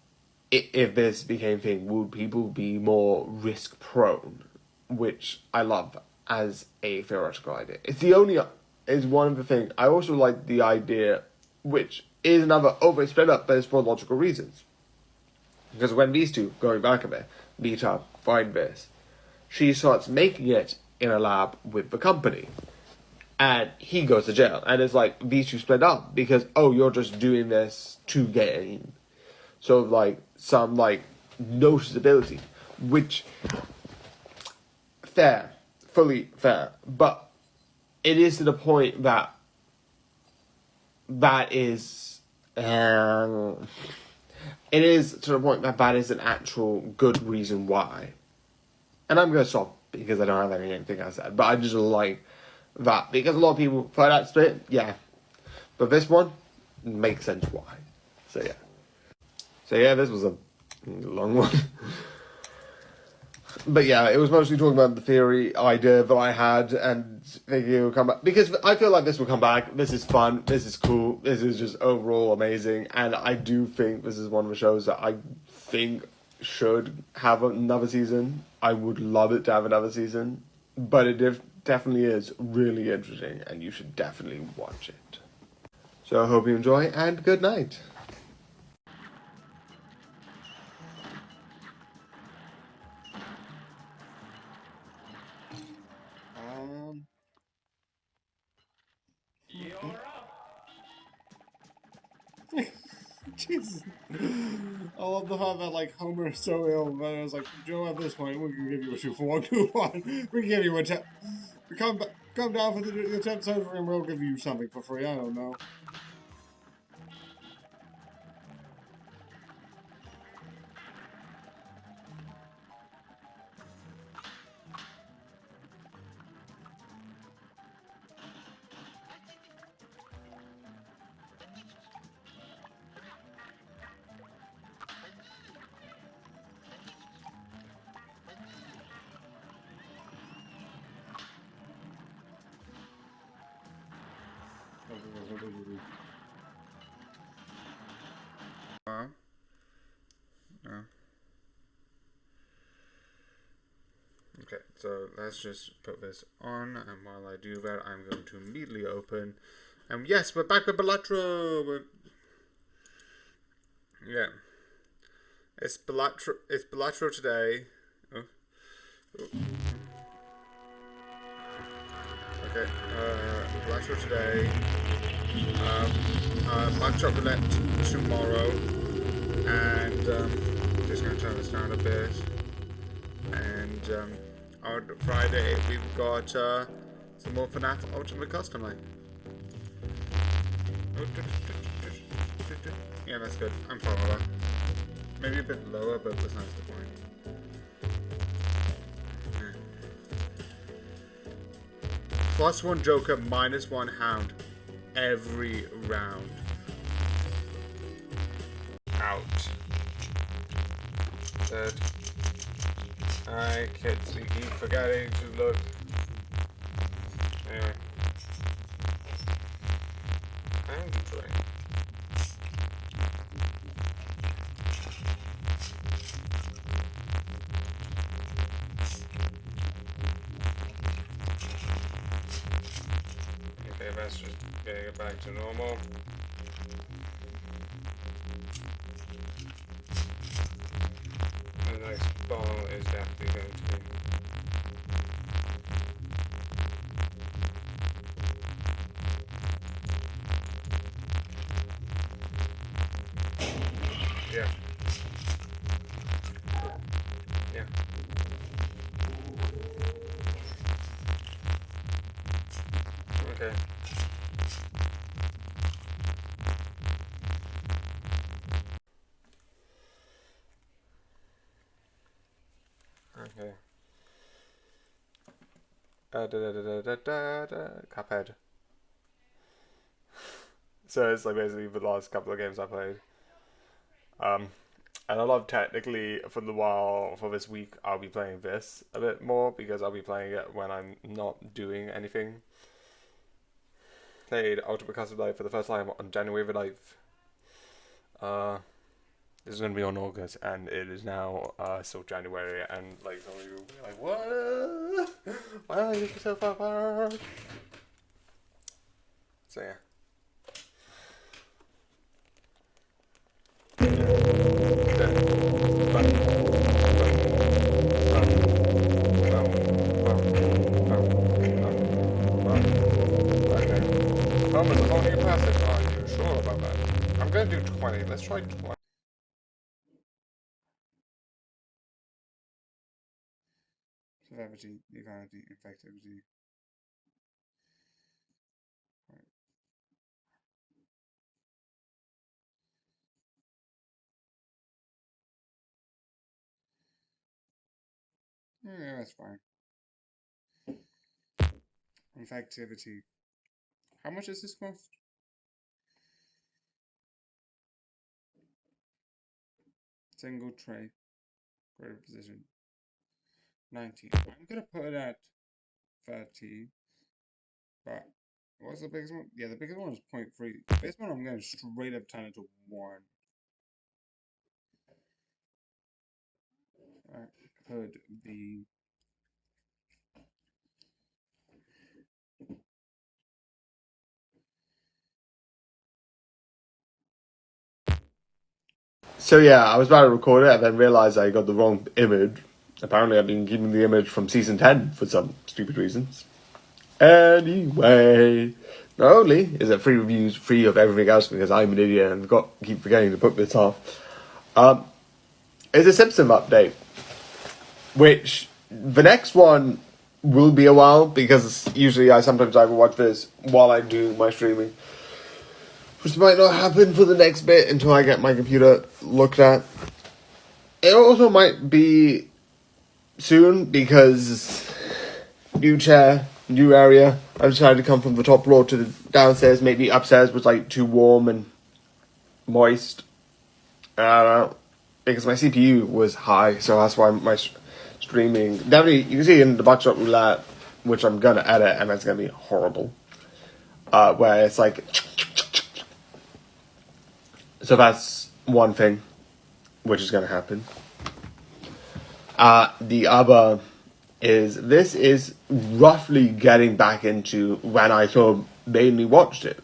Speaker 7: if this became a thing, would people be more risk prone? Which I love as a theoretical idea. It's one of the things. I also like the idea, which is another split up, but it's for logical reasons. Because when these two, going back a bit, meet up, find this, she starts making it in a lab with the company. And he goes to jail. And it's like, these two split up because, oh, you're just doing this to gain. So, like, some, like, noticeability. Which, fair. Fully fair. But it is to the point that is... it is to the point that is an actual good reason why. And I'm going to stop because I don't have anything I said. But I just like... that because a lot of people for that split, yeah, but this one makes sense why. So yeah, this was a long one. But yeah, it was mostly talking about the theory idea that I had and thinking it would come back because I feel like this will come back. This is fun. This is cool. This is just overall amazing, and I do think this is one of the shows that I think should have another season. I would love it to have another season, but it definitely is really interesting and you should definitely watch it. So I hope you enjoy and good night.
Speaker 3: Jesus. I love the fact that like Homer is so ill that I was like, Joe, at this point we can give you a 2-for-1 coupon. We can give you a come down for the 10th episode and we'll give you something for free. I don't know.
Speaker 2: Okay, so let's just put this on, and while I do that, I'm going to immediately open. And yes, we're back with Balatro. Yeah, it's Balatro. It's Balatro today. Oh. Okay, Balatro today. Hot chocolate tomorrow, and just gonna turn this down a bit. And on Friday we've got some more FNAF Ultimate Custom Line.
Speaker 4: Yeah, that's good. I'm fine with that. Maybe a bit lower, but that's not the point. +1 Joker, -1 Hound every round.
Speaker 5: Out. Dead. I keep forgetting to look. Anyway. I'm Detroit. Okay, let's just get it back to normal. The next ball is definitely going to be. Yeah. Yeah. Okay. Okay. Cuphead. So it's like basically the last couple of games I played. And I love technically for the while for this week I'll be playing this a bit more because I'll be playing it when I'm not doing anything. Played Ultimate Custom Life for the first time on January the 9th. This is gonna be on August and it is now still January and like some of you will be like, what? Why are you so far apart? So yeah. Roman, the longer you pass it, are you sure about that? I'm gonna do 20. Let's try 20.
Speaker 3: Severity, evanity, infectivity. Yeah, that's fine. Infectivity. How much does this cost? Single tray. Greater position. 19. I'm gonna put it at 30. But what's the biggest one? Yeah, the biggest one is 0.3. The biggest one I'm gonna straight up turn into 1. That could be.
Speaker 7: So yeah, I was about to record it and then realised I got the wrong image. Apparently I've been given the image from season 10 for some stupid reasons. Anyway, not only is it free reviews, free of everything else because I'm an idiot and keep forgetting to put this off, it's a Simpson update, which the next one will be a while because usually I will watch this while I do my streaming. Which might not happen for the next bit until I get my computer looked at. It also might be soon because new chair, new area. I decided to come from the top floor to the downstairs. Maybe upstairs was like too warm and moist. I don't know. Because my CPU was high, so that's why my streaming... Definitely, you can see in the Buckshot Roulette, which I'm going to edit, and it's going to be horrible. Where it's like... So that's one thing, which is going to happen. The other is, this is roughly getting back into when I sort of mainly watched it.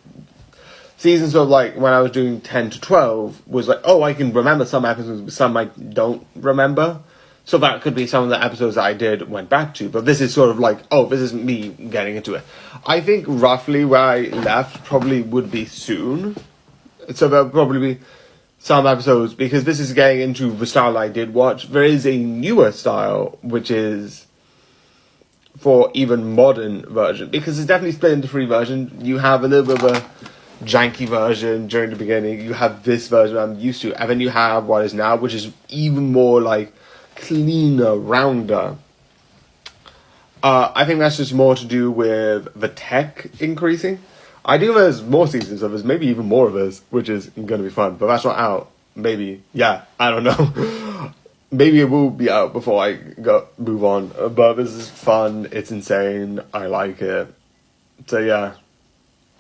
Speaker 7: Seasons of like, when I was doing 10 to 12, was like, oh, I can remember some episodes, but some I don't remember. So that could be some of the episodes that I went back to. But this is sort of like, oh, this is me getting into it. I think roughly where I left probably would be soon. So there'll probably be some episodes, because this is getting into the style I did watch. There is a newer style, which is for even modern version, because it's definitely split into 3 versions. You have a little bit of a janky version during the beginning. You have this version I'm used to, and then you have what is now, which is even more like cleaner, rounder. I think that's just more to do with the tech increasing. I think there's more seasons of this, maybe even more of this, which is going to be fun, but that's not out. Maybe, yeah, I don't know. Maybe it will be out before I move on, but this is fun, it's insane, I like it. So yeah.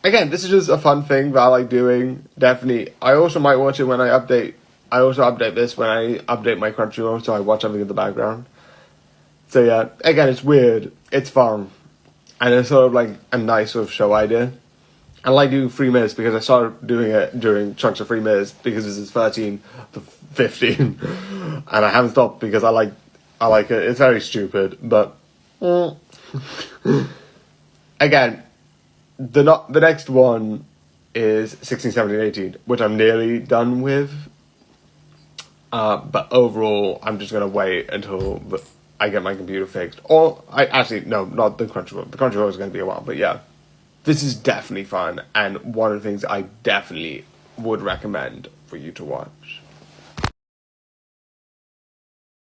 Speaker 7: Again, this is just a fun thing that I like doing, definitely. I also might watch it when I update. I also update this when I update my Crunchyroll, so I watch everything in the background. So yeah, again, it's weird, it's fun, and it's sort of like a nice sort of show idea. I like doing 3 minutes because I started doing it during chunks of 3 minutes because this is 13 to 15, and I haven't stopped because I like it. It's very stupid, but again, the next one is 16, 17, 18, which I'm nearly done with. But overall, I'm just gonna wait until I get my computer fixed. Or, no, not the Crunchyroll. The Crunchyroll is going to be a while, but yeah. This is definitely fun, and one of the things I definitely would recommend for you to watch.